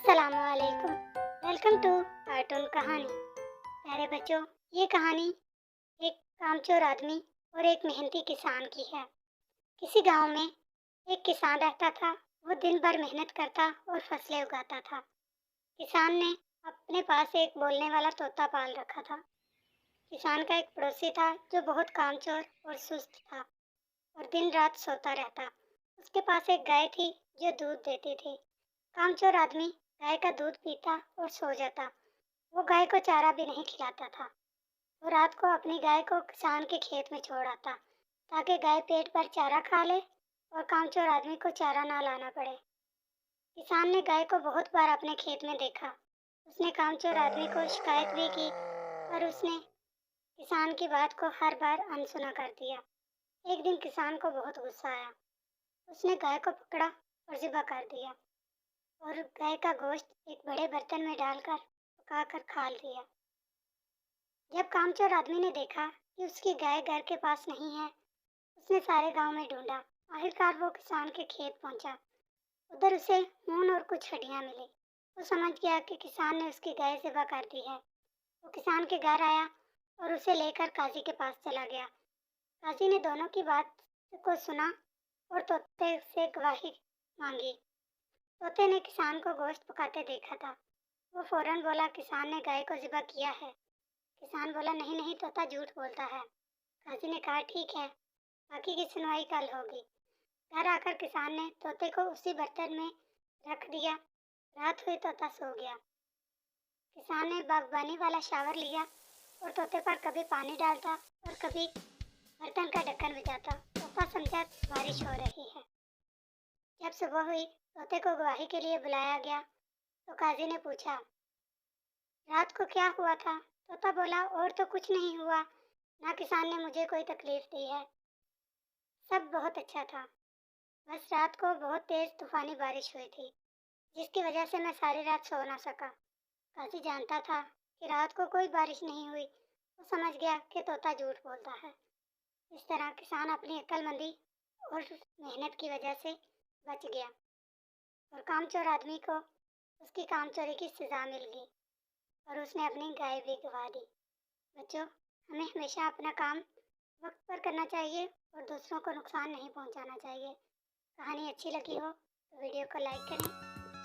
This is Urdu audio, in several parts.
السلام علیکم، ویلکم ٹو کارٹون کہانی۔ پیارے بچوں، یہ کہانی ایک کامچور آدمی اور ایک محنتی کسان کی ہے۔ کسی گاؤں میں ایک کسان رہتا تھا۔ وہ دن بھر محنت کرتا اور فصلیں اگاتا تھا۔ کسان نے اپنے پاس ایک بولنے والا طوطا پال رکھا تھا۔ کسان کا ایک پڑوسی تھا جو بہت کامچور اور سست تھا اور دن رات سوتا رہتا۔ اس کے پاس ایک گائے تھی جو دودھ دیتی تھی۔ کامچور آدمی گائے کا دودھ پیتا اور سو جاتا۔ وہ گائے کو چارہ بھی نہیں کھلاتا تھا۔ وہ رات کو اپنی گائے کو کسان کے کھیت میں چھوڑ آتا تاکہ گائے پیٹ بھر چارہ کھا لے اور کامچور آدمی کو چارہ نہ لانا پڑے۔ کسان نے گائے کو بہت بار اپنے کھیت میں دیکھا۔ اس نے کامچور آدمی کو شکایت بھی کی پر اس نے کسان کی بات کو ہر بار انسنا کر دیا۔ ایک دن کسان کو بہت غصہ آیا۔ اس نے گائے کو پکڑا اور ذبح کر دیا اور گائے کا گوشت ایک بڑے برتن میں ڈال کر پکا کر کھا لیا۔ جب کامچور آدمی نے دیکھا کہ اس کی گائے گھر کے پاس نہیں ہے، اس نے سارے گاؤں میں ڈھونڈا۔ آخرکار وہ کسان کے کھیت پہنچا۔ ادھر اسے خون اور کچھ ہڈیاں ملی۔ وہ سمجھ گیا کہ کسان نے اس کی گائے ذبح کر دی ہے۔ وہ کسان کے گھر آیا اور اسے لے کر قاضی کے پاس چلا گیا۔ قاضی نے دونوں کی بات کو سنا اور طوطے سے گواہی مانگی۔ طوطے نے کسان کو گوشت پکاتے دیکھا تھا۔ وہ فوراً بولا کسان نے گائے کو ذبح کیا ہے۔ کسان بولا نہیں نہیں، طوطا جھوٹ بولتا ہے۔ قاضی نے کہا ٹھیک ہے، باقی کی سنوائی کل ہوگی۔ گھر آ کر کسان نے طوطے کو اسی برتن میں رکھ دیا۔ رات ہوئی، طوطا سو گیا۔ کسان نے باغبانی والا شاور لیا اور طوطے پر کبھی پانی ڈالتا اور کبھی برتن کا ڈھکن بجاتا۔ طوطا سمجھا بارش ہو رہی ہے۔ جب صبح ہوئی، طوطے کو گواہی کے لیے بلایا گیا تو قاضی نے پوچھا رات کو کیا ہوا تھا؟ طوطا بولا اور تو کچھ نہیں ہوا، نہ کسان نے مجھے کوئی تکلیف دی ہے، سب بہت اچھا تھا، بس رات کو بہت تیز طوفانی بارش ہوئی تھی جس کی وجہ سے میں ساری رات سو نہ سکا۔ قاضی جانتا تھا کہ رات کو کوئی بارش نہیں ہوئی۔ وہ سمجھ گیا کہ طوطا جھوٹ بولتا ہے۔ اس طرح کسان اپنی عقل مندی اور محنت کی وجہ سے بچ گیا اور کامچور آدمی کو اس کی کام چوری کی سزا مل گئی اور اس نے اپنی گائے بھی گوا دی۔ بچوں، ہمیں ہمیشہ اپنا کام وقت پر کرنا چاہیے اور دوسروں کو نقصان نہیں پہنچانا چاہیے۔ کہانی اچھی لگی ہو تو ویڈیو کو لائک کریں،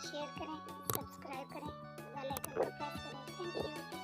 شیئر کریں، سبسکرائب کریں، بیل آئیکن کو پریس کریں۔ Thank you.